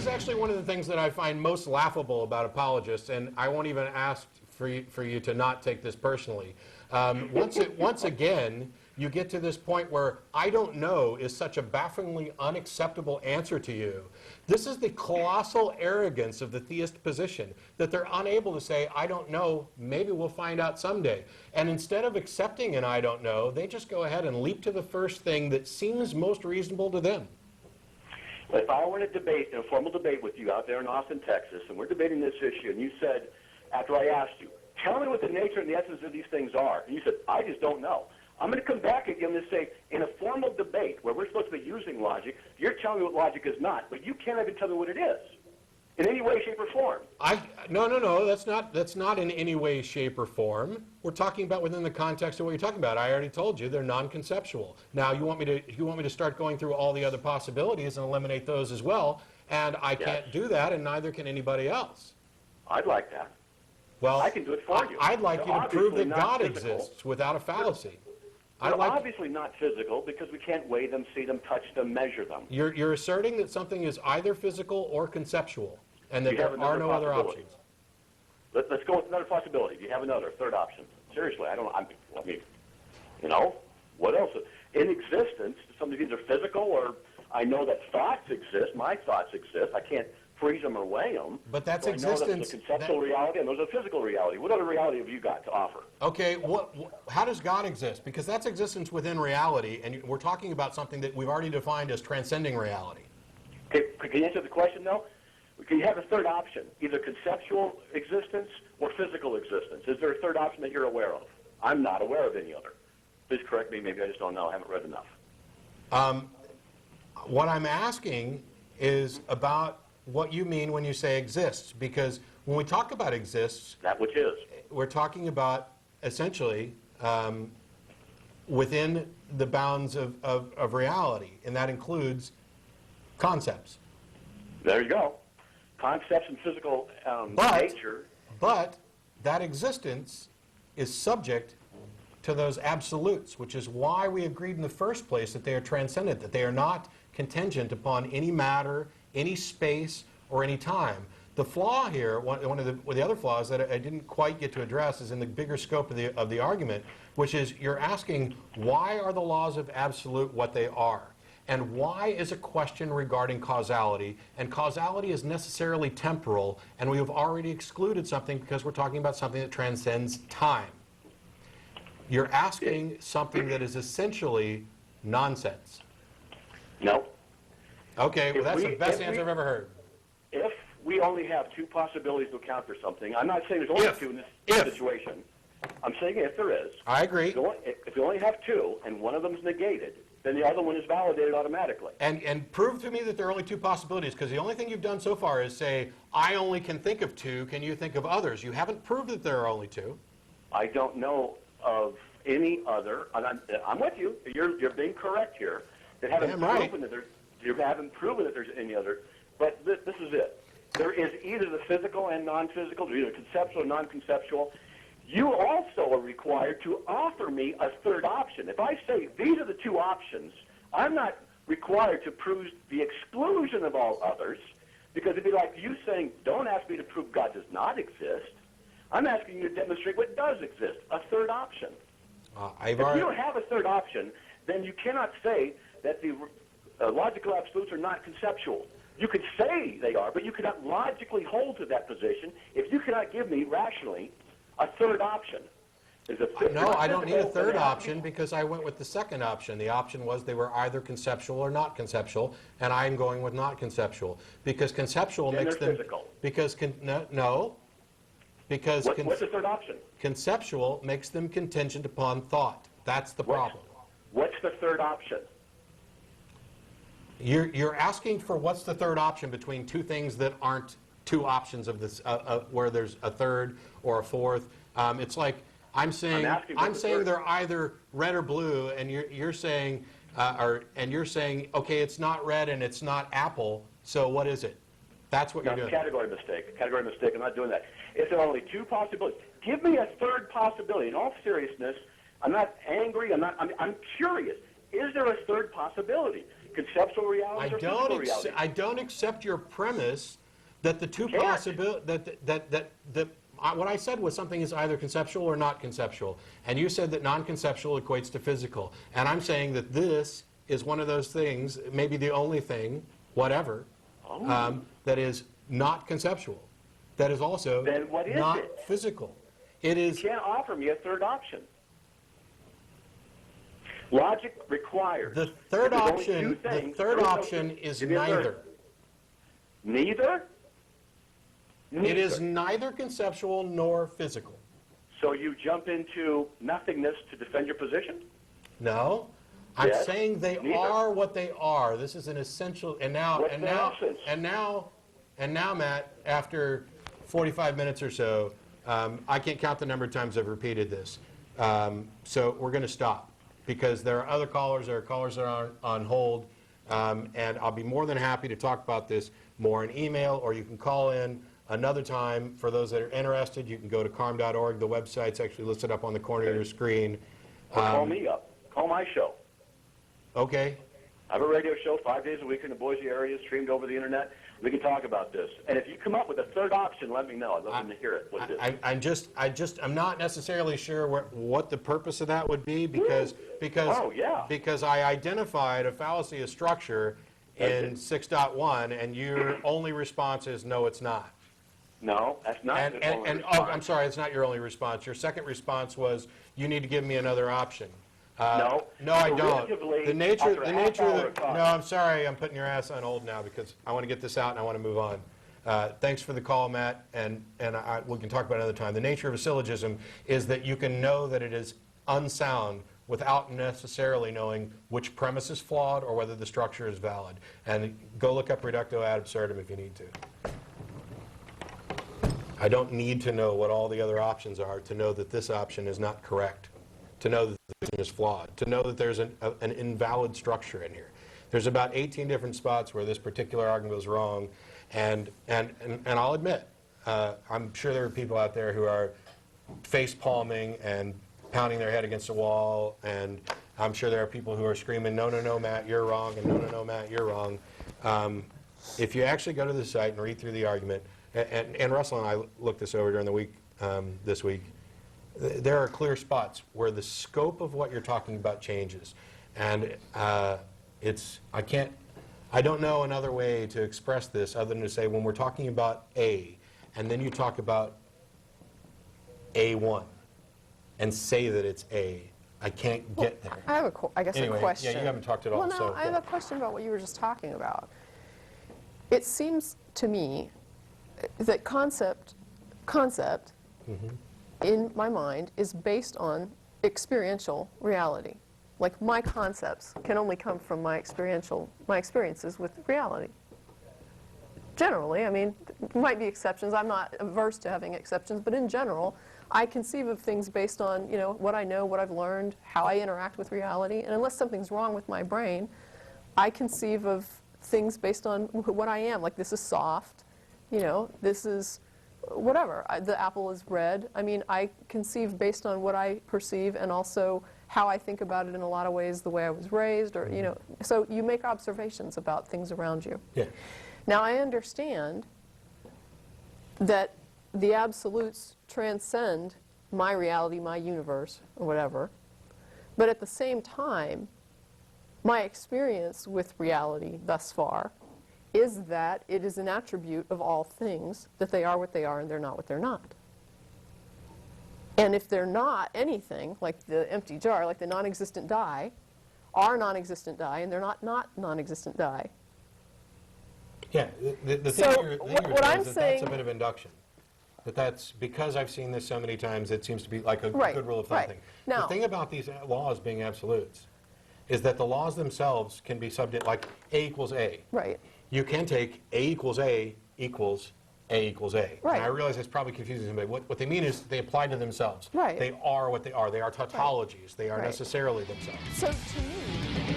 actually one of the things that I find most laughable about apologists, and I won't even ask for you to not take this personally. Once again, you get to this point where I don't know is such a bafflingly unacceptable answer to you. This is the colossal arrogance of the theist position, that they're unable to say, I don't know, maybe we'll find out someday. And instead of accepting an I don't know, they just go ahead and leap to the first thing that seems most reasonable to them. If I were in a debate, in a formal debate with you out there in Austin, Texas, and we're debating this issue, and you said, after I asked you, tell me what the nature and the essence of these things are, and you said, I just don't know. I'm going to come back again and say, in a formal debate where we're supposed to be using logic, you're telling me what logic is not, but you can't even tell me what it is, in any way, shape, or form. No, that's not in any way, shape, or form. We're talking about within the context of what you're talking about. I already told you they're non-conceptual. Now you want me to start going through all the other possibilities and eliminate those as well, and I can't do that, and neither can anybody else. I'd like that. Well, I can do it for you. I'd like you to prove that God physical. exists without a fallacy. They're obviously not physical because we can't weigh them, see them, touch them, measure them. You're asserting that something is either physical or conceptual, and that there are no other options. Let's go with another possibility. Do you have another third option? Seriously, I mean, you know, what else? In existence, some of these are physical, or I know that thoughts exist. My thoughts exist. I can't freeze them or weigh them. But that's so existence. I know there's a conceptual reality and there's a physical reality. What other reality have you got to offer? Okay, how does God exist? Because that's existence within reality, and we're talking about something that we've already defined as transcending reality. Okay, can you answer the question, though? Can you have a third option, either conceptual existence or physical existence? Is there a third option that you're aware of? I'm not aware of any other. Please correct me. Maybe I just don't know. I haven't read enough. What I'm asking is about what you mean when you say exists, because when we talk about exists, that which is, we're talking about essentially within the bounds of reality, and that includes concepts. There you go. Concepts and physical nature. But that existence is subject to those absolutes, which is why we agreed in the first place that they are transcendent, that they are not contingent upon any matter, any space, or any time. The flaw here, one of the other flaws that I didn't quite get to address, is in the bigger scope of the argument, which is you're asking, why are the laws of absolute what they are? And why is a question regarding causality? And causality is necessarily temporal, and we have already excluded something because we're talking about something that transcends time. You're asking something that is essentially nonsense. No. Okay, well, that's the best answer I've ever heard. If we only have two possibilities to account for something, I'm not saying there's only two in this situation. I'm saying if there is. I agree. If you only have two and one of them is negated, then the other one is validated automatically. And prove to me that there are only two possibilities, because the only thing you've done so far is say, I only can think of two, can you think of others? You haven't proved that there are only two. I don't know of any other, and I'm with you, you're being correct here, that you haven't proven that there's any other, but this is it. There is either the physical and non-physical, there's either conceptual or non-conceptual. You also are required to offer me a third option. If I say these are the two options, I'm not required to prove the exclusion of all others, because it'd be like you saying, don't ask me to prove God does not exist. I'm asking you to demonstrate what does exist, a third option. If you don't have a third option, then you cannot say that the logical absolutes are not conceptual. You could say they are, but you cannot logically hold to that position if you cannot give me rationally a third option. No, I don't need a third option because I went with the second option. The option was they were either conceptual or not conceptual, and I'm going with not conceptual because conceptual makes them physical. Because no. Because what's the third option? Conceptual makes them contingent upon thought. That's the problem. What's the third option? You're asking for what's the third option between two things that aren't two options of this, where there's a third or a fourth. It's like I'm saying they're either red or blue, and you're saying okay, it's not red and it's not apple. So what is it? That's what you're doing. Category mistake. Category mistake. I'm not doing that. If there are only two possibilities, give me a third possibility. In all seriousness, I'm not angry. I'm curious. Is there a third possibility? conceptual realities or physical realities? I don't accept your premise that the two possibilities, what I said was something is either conceptual or not conceptual. And you said that non-conceptual equates to physical. And I'm saying that this is one of those things, maybe the only thing, whatever, that is not conceptual. That is also not physical. It is. You can't offer me a third option. Logic requires. The third option is neither. Neither? It is neither conceptual nor physical. So you jump into nothingness to defend your position? No. I'm saying they are what they are. This is an essential, and now, Matt, after 45 minutes or so, I can't count the number of times I've repeated this. So we're going to stop because there are other callers. There are callers that are on hold, and I'll be more than happy to talk about this more in email, or you can call in another time. For those that are interested, you can go to carm.org. The website's actually listed up on the corner of your screen. Or call me up. Call my show. Okay. I have a radio show 5 days a week in the Boise area, streamed over the internet. We can talk about this. And if you come up with a third option, let me know. I'd love to hear it. What it is. I'm not necessarily sure what the purpose of that would be because I identified a fallacy of structure in 6.1, and your only response is no, it's not. No, that's not. I'm sorry, it's not your only response. Your second response was you need to give me another option. No, I don't. The nature of the, no, I'm sorry, I'm putting your ass on hold now because I want to get this out and I want to move on. Thanks for the call, Matt, and we can talk about it another time. The nature of a syllogism is that you can know that it is unsound without necessarily knowing which premise is flawed or whether the structure is valid. And go look up reductio ad absurdum if you need to. I don't need to know what all the other options are to know that this option is not correct, to know that this option is flawed, to know that there's an invalid structure in here. There's about 18 different spots where this particular argument goes wrong, and I'll admit, I'm sure there are people out there who are face palming and pounding their head against a wall, and I'm sure there are people who are screaming, no, no, no, Matt, you're wrong, and no, no, no, Matt, you're wrong. If you actually go to the site and read through the argument, and Russell and I looked this over during the week, this week, there are clear spots where the scope of what you're talking about changes. And I don't know another way to express this other than to say when we're talking about A, and then you talk about A1, and say that it's A, I can't get there. I have a question. Yeah, you haven't talked at all. Well, no, I have a question about what you were just talking about. It seems to me that concept in my mind is based on experiential reality. Like my concepts can only come from my experiences with reality. Generally, I mean, there might be exceptions. I'm not averse to having exceptions, but in general, I conceive of things based on, what I know, what I've learned, how I interact with reality. And unless something's wrong with my brain, I conceive of things based on what I am. Like this is soft, this is whatever. The apple is red. I mean, I conceive based on what I perceive and also how I think about it in a lot of ways, the way I was raised, or, so you make observations about things around you. Yeah. Now, I understand that the absolutes transcend my reality, my universe, or whatever, but at the same time, my experience with reality thus far is that it is an attribute of all things, that they are what they are and they're not what they're not. And if they're not anything, like the empty jar, like the non-existent die, are non-existent die, and they're not non-existent die. Yeah, the thing So, here what I'm is that saying- that's a bit of induction. But that's, because I've seen this so many times, it seems to be like a Right, good rule of thumb right. thing. Now- The thing about these laws being absolutes is that the laws themselves can be subject, like A equals A. Right. You can take A equals A equals A equals A. Right. And I realize it's probably confusing somebody. What they mean is they apply to themselves. Right. They are what they are. They are tautologies. They are Right. necessarily themselves. So to me,